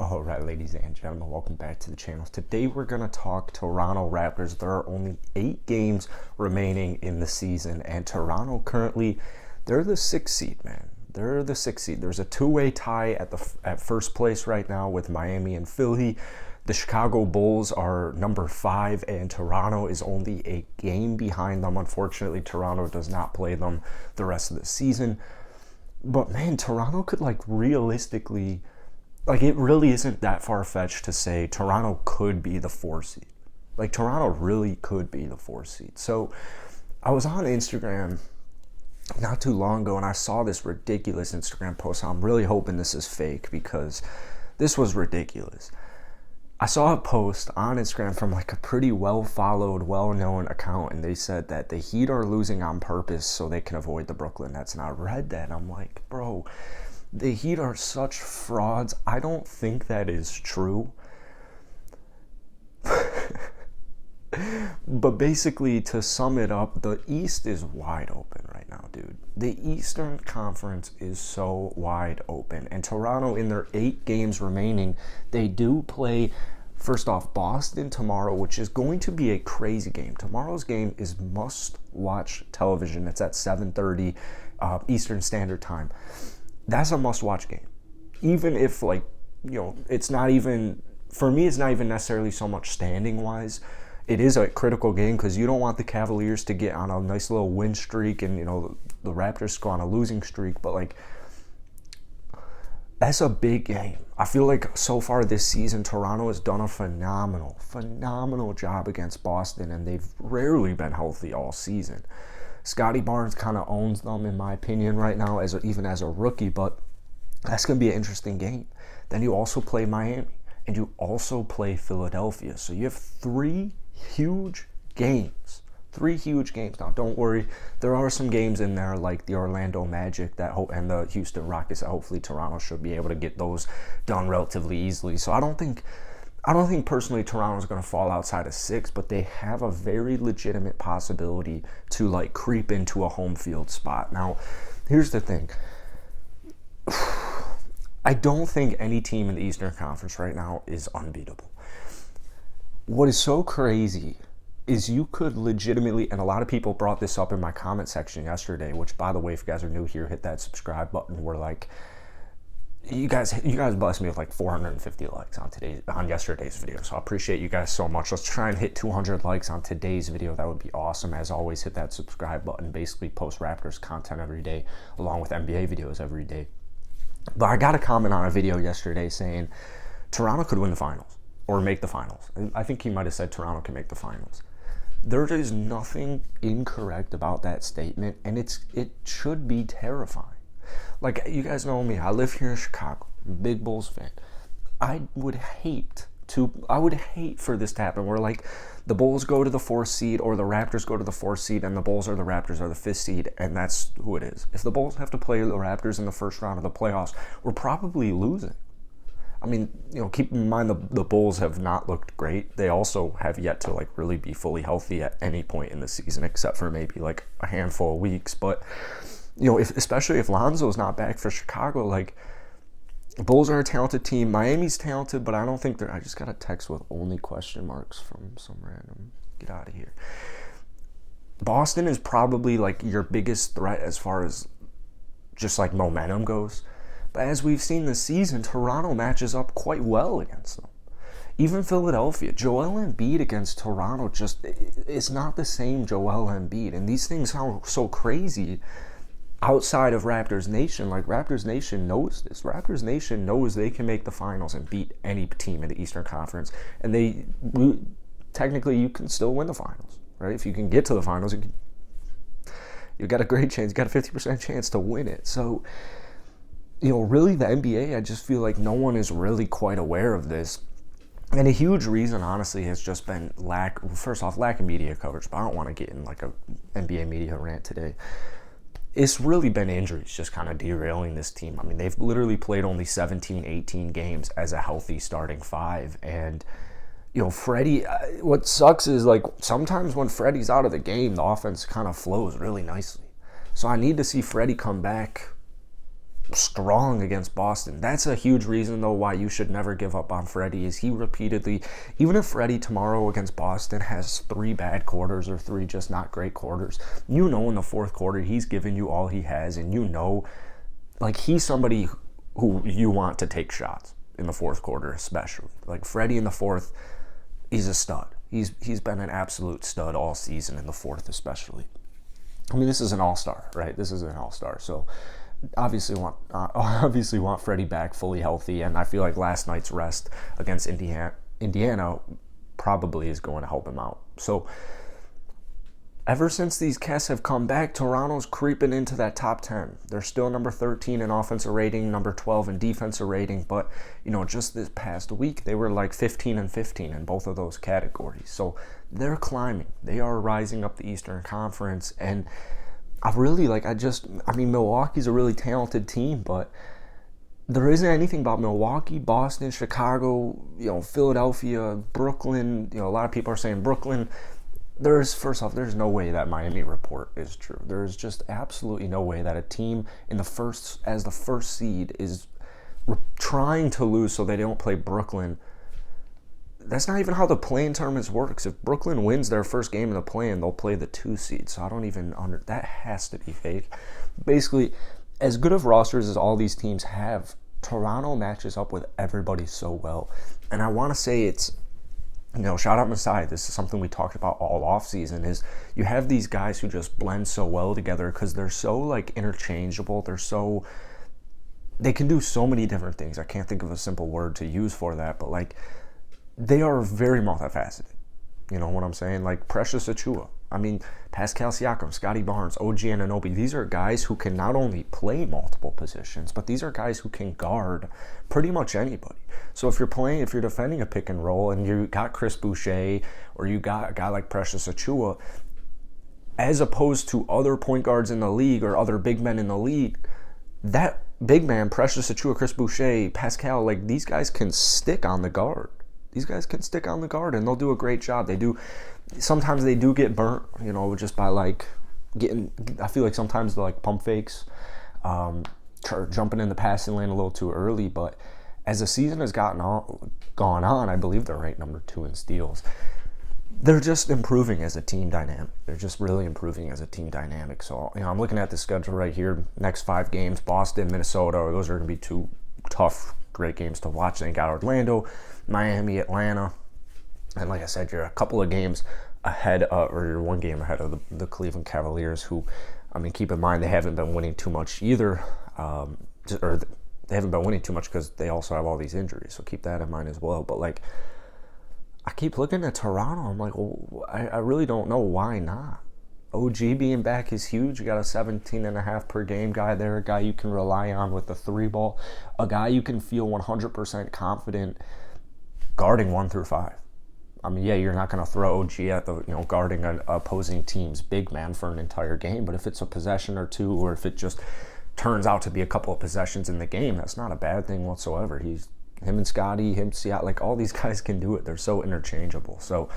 All right, ladies and gentlemen, welcome back to the channel. Today we're going to talk Toronto Raptors. There are only 8 games remaining in the season, and Toronto currently, they're the 6th seed, man. They're the 6th seed. There's a two-way tie at first place right now with Miami and Philly. The Chicago Bulls are number 5, and Toronto is only a game behind them. Unfortunately, Toronto does not play them the rest of the season. But man, Toronto could realistically, it really isn't that far-fetched to say Toronto could be the 4 seed. Toronto really could be the 4 seed. So I was on Instagram not too long ago and I saw this ridiculous Instagram post. I'm really hoping this is fake because this was ridiculous. I saw a post on Instagram from a pretty well-followed, well-known account, and they said that the Heat are losing on purpose so they can avoid the Brooklyn Nets. And I read that and I'm like, bro, the Heat are such frauds. I don't think that is true. But basically, to sum it up, the East is wide open right now, dude. The Eastern Conference is so wide open. And Toronto, in their 8 games remaining, they do play, first off, Boston tomorrow, which is going to be a crazy game. Tomorrow's game is must-watch television. It's at 7:30 Eastern Standard Time. That's a must-watch game. Even if, it's not even, for me, it's not even necessarily so much standing-wise. It is a critical game because you don't want the Cavaliers to get on a nice little win streak and, the Raptors go on a losing streak. But, that's a big game. I feel like so far this season, Toronto has done a phenomenal job against Boston, and they've rarely been healthy all season. Scotty Barnes kind of owns them, in my opinion, right now, even as a rookie, but that's going to be an interesting game. Then you also play Miami, and you also play Philadelphia. So you have 3 huge games. 3 huge games. Now, don't worry, there are some games in there like the Orlando Magic and the Houston Rockets that hopefully Toronto should be able to get those done relatively easily. So I don't think personally Toronto's going to fall outside of 6, but they have a very legitimate possibility to creep into a home field spot. Now, here's the thing. I don't think any team in the Eastern Conference right now is unbeatable. What is so crazy is you could legitimately, and a lot of people brought this up in my comment section yesterday, which, by the way, if you guys are new here, hit that subscribe button. You guys blessed me with 450 likes on yesterday's video, so I appreciate you guys so much. Let's try and hit 200 likes on today's video. That would be awesome. As always, hit that subscribe button. Basically, post Raptors content every day, along with NBA videos every day. But I got a comment on a video yesterday saying Toronto could win the finals or make the finals. I think he might have said Toronto can make the finals. There is nothing incorrect about that statement, and it should be terrifying. You guys know me. I live here in Chicago. I'm a big Bulls fan. I would hate for this to happen where the Bulls go to the 4th seed or the Raptors go to the 4th seed and the Bulls or the Raptors are the 5th seed, and that's who it is. If the Bulls have to play the Raptors in the first round of the playoffs, we're probably losing. I mean, keep in mind the Bulls have not looked great. They also have yet to really be fully healthy at any point in the season, except for maybe a handful of weeks. But especially if Lonzo's not back for Chicago, the Bulls are a talented team. Miami's talented, but I don't think they're. I just got a text with only question marks from some random. Get out of here. Boston is probably your biggest threat as far as just momentum goes. But as we've seen this season, Toronto matches up quite well against them. Even Philadelphia, Joel Embiid against Toronto it's not the same Joel Embiid. And these things sound so crazy outside of Raptors Nation. Raptors Nation knows this. Raptors Nation knows they can make the finals and beat any team in the Eastern Conference. And technically you can still win the finals, right? If you can get to the finals, you got a great chance. You got a 50% chance to win it. So, really the NBA, I just feel like no one is really quite aware of this. And a huge reason, honestly, has just been lack of media coverage. But I don't want to get in a NBA media rant today. It's really been injuries just kind of derailing this team. I mean, they've literally played only 17, 18 games as a healthy starting 5. And, Freddie, what sucks is sometimes when Freddie's out of the game, the offense kind of flows really nicely. So I need to see Freddie come back strong against Boston. That's a huge reason, though, why you should never give up on Freddie. Is he repeatedly, even if Freddie tomorrow against Boston has 3 bad quarters or 3 just not great quarters, you know in the fourth quarter he's giving you all he has, and you know, like, he's somebody who you want to take shots in the fourth quarter, especially. Like, Freddie in the fourth, he's a stud. He's been an absolute stud all season in the fourth, especially. I mean, this is an all-star, right? This is an all-star, so obviously want Freddie back fully healthy, and I feel like last night's rest against Indiana probably is going to help him out. So ever since these Cats have come back, Toronto's creeping into that top 10. They're still number 13 in offensive rating, number 12 in defensive rating, but, you know, just this past week, they were like 15 and 15 in both of those categories. So they're climbing. They are rising up the Eastern Conference, and Milwaukee's a really talented team, but there isn't anything about Milwaukee, Boston, Chicago, you know, Philadelphia, Brooklyn. You know, a lot of people are saying Brooklyn. First off, there's no way that Miami report is true. There's just absolutely no way that a team as the first seed is trying to lose so they don't play Brooklyn. That's not even how the play-in tournaments works. If Brooklyn wins their first game in the play-in, they'll play the 2 seed. So I don't even that has to be fake. Basically, as good of rosters as all these teams have, Toronto matches up with everybody so well. And I want to say it's, you know, shout out Masai. This is something we talked about all offseason, is you have these guys who just blend so well together because they're so, like, interchangeable. They can do so many different things. I can't think of a simple word to use for that, but, like, they are very multifaceted. You know what I'm saying? Like Precious Achiuwa. I mean, Pascal Siakam, Scotty Barnes, OG Anunoby. These are guys who can not only play multiple positions, but these are guys who can guard pretty much anybody. So if you're defending a pick and roll and you got Chris Boucher or you got a guy like Precious Achiuwa, as opposed to other point guards in the league or other big men in the league, that big man, Precious Achiuwa, Chris Boucher, Pascal, like, these guys can stick on the guard. These guys can stick on the guard, and they'll do a great job. Sometimes they do get burnt, you know, just by, like, I feel like sometimes they're like pump fakes, jumping in the passing lane a little too early. But as the season has gone on, I believe they're ranked number 2 in steals. They're just improving as a team dynamic. They're just really improving as a team dynamic. So, you know, I'm looking at the schedule right here. Next 5 games, Boston, Minnesota. Those are going to be 2 tough, great games to watch. Then you got Orlando, Miami, Atlanta, and like I said, you're a couple of games ahead of, or you're 1 game ahead of the Cleveland Cavaliers, who, I mean, keep in mind they haven't been winning too much either, or they haven't been winning too much because they also have all these injuries, so keep that in mind as well. But, like, I keep looking at Toronto, I'm like, well, I really don't know why not. OG being back is huge. You got a 17.5 per game guy there, a guy you can rely on with the 3 ball, a guy you can feel 100% confident guarding 1 through 5. I mean, yeah, you're not going to throw OG at the, you know, guarding an opposing team's big man for an entire game, but if it's a possession or 2, or if it just turns out to be a couple of possessions in the game, that's not a bad thing whatsoever. Him and Scotty, Seattle, like, all these guys can do it. They're so interchangeable. So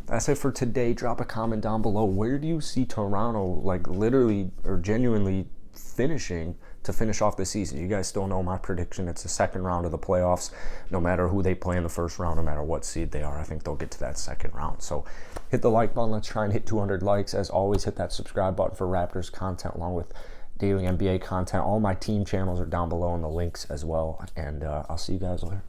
that's it for today. Drop a comment down below. Where do you see Toronto, like, literally or genuinely finishing to finish off the season? You guys still know my prediction. It's the second round of the playoffs. No matter who they play in the first round, no matter what seed they are, I think they'll get to that second round. So hit the like button. Let's try and hit 200 likes. As always, hit that subscribe button for Raptors content along with daily NBA content. All my team channels are down below in the links as well. And I'll see you guys later.